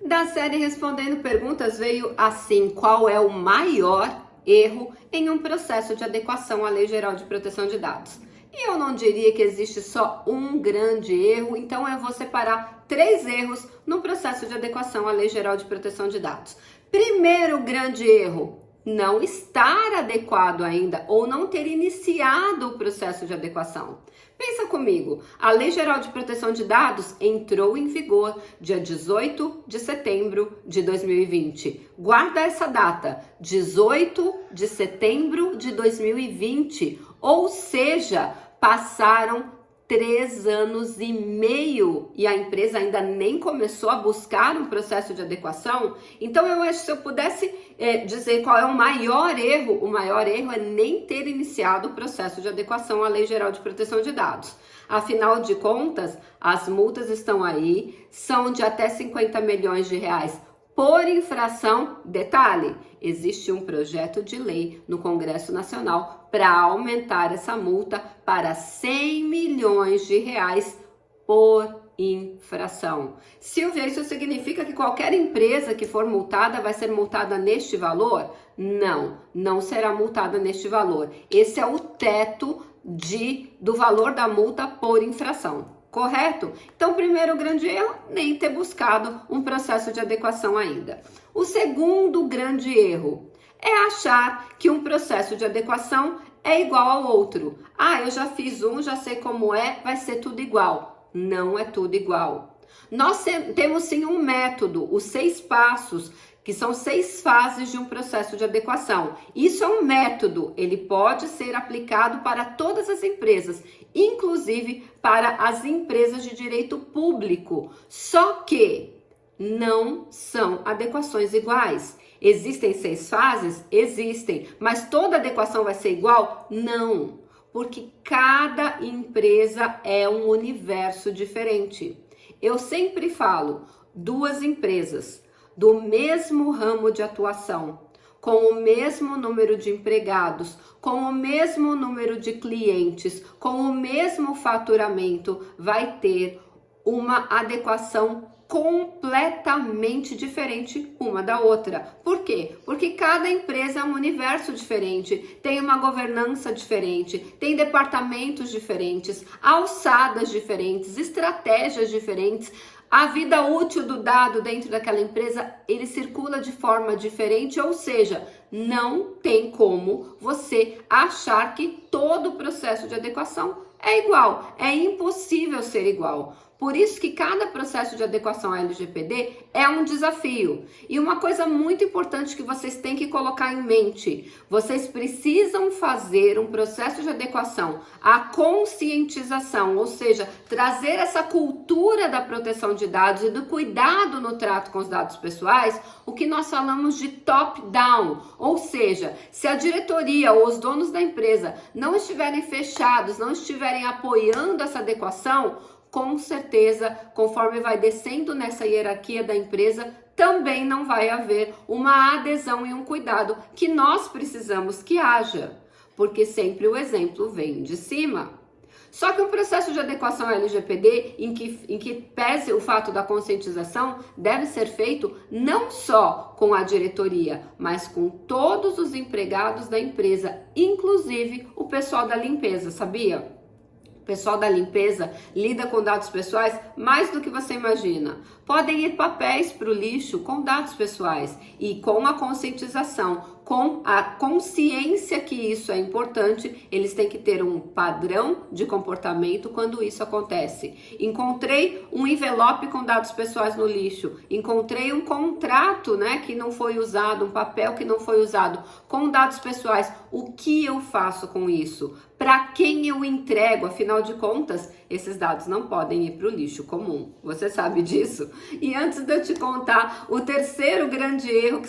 Da série Respondendo Perguntas veio assim: qual é o maior erro em um processo de adequação à Lei Geral de Proteção de Dados? E eu não diria que existe só um grande erro, então eu vou separar 3 erros no processo de adequação à Lei Geral de Proteção de Dados. Primeiro grande erro: não estar adequado ainda ou não ter iniciado o processo de adequação. Pensa comigo, a Lei Geral de Proteção de Dados entrou em vigor dia 18 de setembro de 2020. Guarda essa data, 18 de setembro de 2020, ou seja, passaram 3 anos e meio e a empresa ainda nem começou a buscar um processo de adequação. Então eu acho que se eu pudesse dizer qual é o maior erro é nem ter iniciado o processo de adequação à Lei Geral de Proteção de Dados. Afinal de contas, as multas estão aí, são de até 50 milhões de reais por infração. Detalhe, existe um projeto de lei no Congresso Nacional para aumentar essa multa para 100 milhões de reais por infração. Silvia, isso significa que qualquer empresa que for multada vai ser multada neste valor? Não, não será multada neste valor. Esse é o teto do valor da multa por infração. Correto? Então, primeiro grande erro, nem ter buscado um processo de adequação ainda. O segundo grande erro é achar que um processo de adequação é igual ao outro. Ah, eu já fiz um, já sei como é, vai ser tudo igual. Não é tudo igual. Nós temos sim um método, os 6 passos, que são 6 fases de um processo de adequação. Isso é um método, ele pode ser aplicado para todas as empresas, inclusive para as empresas de direito público. Só que não são adequações iguais. Existem 6 fases? Existem. Mas toda adequação vai ser igual? Não. Porque cada empresa é um universo diferente. Eu sempre falo, 2 empresas do mesmo ramo de atuação, com o mesmo número de empregados, com o mesmo número de clientes, com o mesmo faturamento, vai ter uma adequação completamente diferente uma da outra. Por quê? Porque cada empresa é um universo diferente, tem uma governança diferente, tem departamentos diferentes, alçadas diferentes, estratégias diferentes. A vida útil do dado dentro daquela empresa, ele circula de forma diferente, ou seja, não tem como você achar que todo o processo de adequação é igual. É impossível ser igual. Por isso que cada processo de adequação à LGPD é um desafio. E uma coisa muito importante que vocês têm que colocar em mente, vocês precisam fazer um processo de adequação à conscientização, ou seja, trazer essa cultura da proteção de dados e do cuidado no trato com os dados pessoais, o que nós falamos de top-down, ou seja, se a diretoria ou os donos da empresa não estiverem fechados, não estiverem apoiando essa adequação, com certeza, conforme vai descendo nessa hierarquia da empresa, também não vai haver uma adesão e um cuidado que nós precisamos que haja, porque sempre o exemplo vem de cima. Só que um processo de adequação à LGPD, em que pese o fato da conscientização, deve ser feito não só com a diretoria, mas com todos os empregados da empresa, inclusive o pessoal da limpeza, sabia? O pessoal da limpeza lida com dados pessoais mais do que você imagina. Podem ir papéis para o lixo com dados pessoais e com a conscientização, com a consciência que isso é importante, eles têm que ter um padrão de comportamento quando isso acontece. Encontrei um envelope com dados pessoais no lixo, encontrei um contrato, que não foi usado, um papel que não foi usado com dados pessoais. O que eu faço com isso? Para quem eu entrego? Afinal de contas, esses dados não podem ir para o lixo comum. Você sabe disso? E antes de eu te contar o terceiro grande erro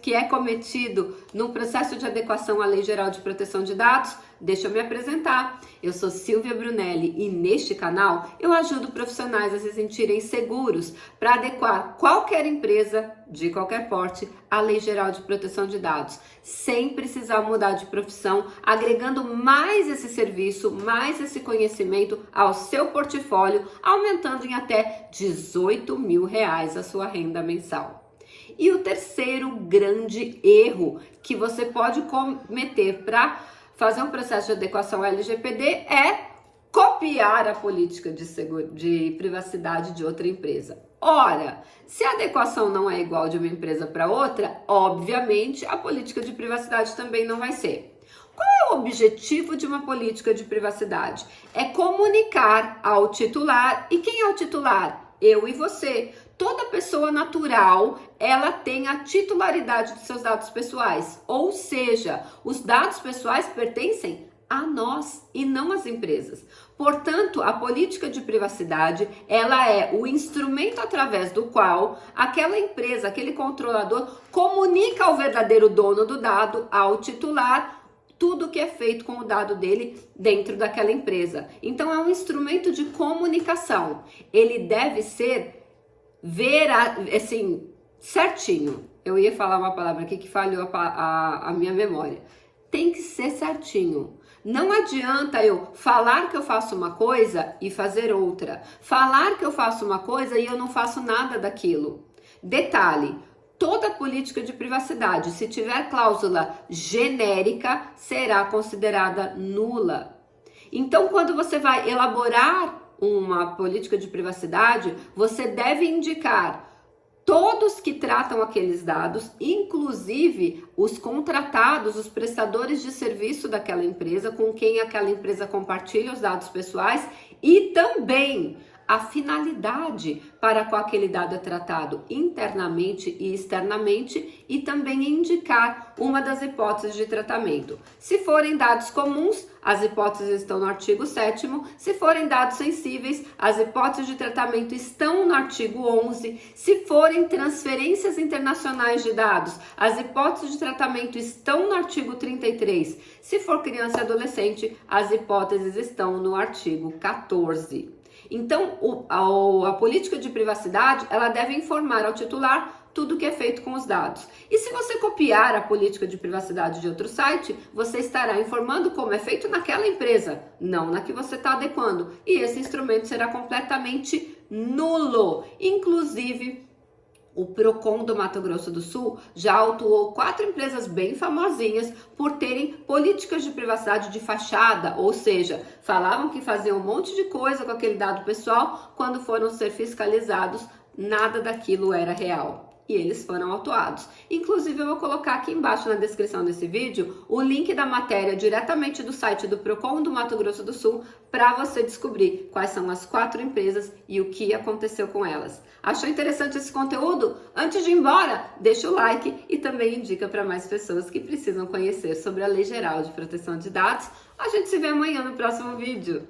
que é cometido no processo de adequação à Lei Geral de Proteção de Dados, Deixa eu me apresentar. Eu sou Silvia Brunelli e neste canal eu ajudo profissionais a se sentirem seguros para adequar qualquer empresa de qualquer porte à Lei Geral de Proteção de Dados, sem precisar mudar de profissão, agregando mais esse serviço, mais esse conhecimento ao seu portfólio, aumentando em até R$18.000 a sua renda mensal. E o terceiro grande erro que você pode cometer para fazer um processo de adequação ao LGPD é copiar a política de privacidade de outra empresa. Ora, se a adequação não é igual de uma empresa para outra, obviamente a política de privacidade também não vai ser. Qual é o objetivo de uma política de privacidade? É comunicar ao titular. E quem é o titular? Eu e você. Toda pessoa natural, ela tem a titularidade dos seus dados pessoais. Ou seja, os dados pessoais pertencem a nós e não às empresas. Portanto, a política de privacidade, ela é o instrumento através do qual aquela empresa, aquele controlador, comunica ao verdadeiro dono do dado, ao titular, tudo que é feito com o dado dele dentro daquela empresa. Então, é um instrumento de comunicação. Ele deve ser assim, certinho. Eu ia falar uma palavra aqui que falhou a minha memória. Tem que ser certinho. Não adianta eu falar que eu faço uma coisa e fazer outra. Falar que eu faço uma coisa e eu não faço nada daquilo. Detalhe, toda política de privacidade, se tiver cláusula genérica, será considerada nula. Então, quando você vai elaborar uma política de privacidade, você deve indicar todos que tratam aqueles dados, inclusive os contratados, os prestadores de serviço daquela empresa, com quem aquela empresa compartilha os dados pessoais, e também a finalidade para a qual aquele dado é tratado internamente e externamente, e também indicar uma das hipóteses de tratamento. Se forem dados comuns, as hipóteses estão no artigo 7º. Se forem dados sensíveis, as hipóteses de tratamento estão no artigo 11º. Se forem transferências internacionais de dados, as hipóteses de tratamento estão no artigo 33º. Se for criança e adolescente, as hipóteses estão no artigo 14º. Então, a política de privacidade, ela deve informar ao titular tudo que é feito com os dados. E se você copiar a política de privacidade de outro site, você estará informando como é feito naquela empresa, não na que você está adequando. E esse instrumento será completamente nulo. Inclusive, o Procon do Mato Grosso do Sul já autuou 4 empresas bem famosinhas por terem políticas de privacidade de fachada, ou seja, falavam que faziam um monte de coisa com aquele dado pessoal, quando foram ser fiscalizados, nada daquilo era real. E eles foram autuados. Inclusive, eu vou colocar aqui embaixo na descrição desse vídeo o link da matéria diretamente do site do Procon do Mato Grosso do Sul para você descobrir quais são as 4 empresas e o que aconteceu com elas. Achou interessante esse conteúdo? Antes de ir embora, deixa o like e também indica para mais pessoas que precisam conhecer sobre a Lei Geral de Proteção de Dados. A gente se vê amanhã no próximo vídeo.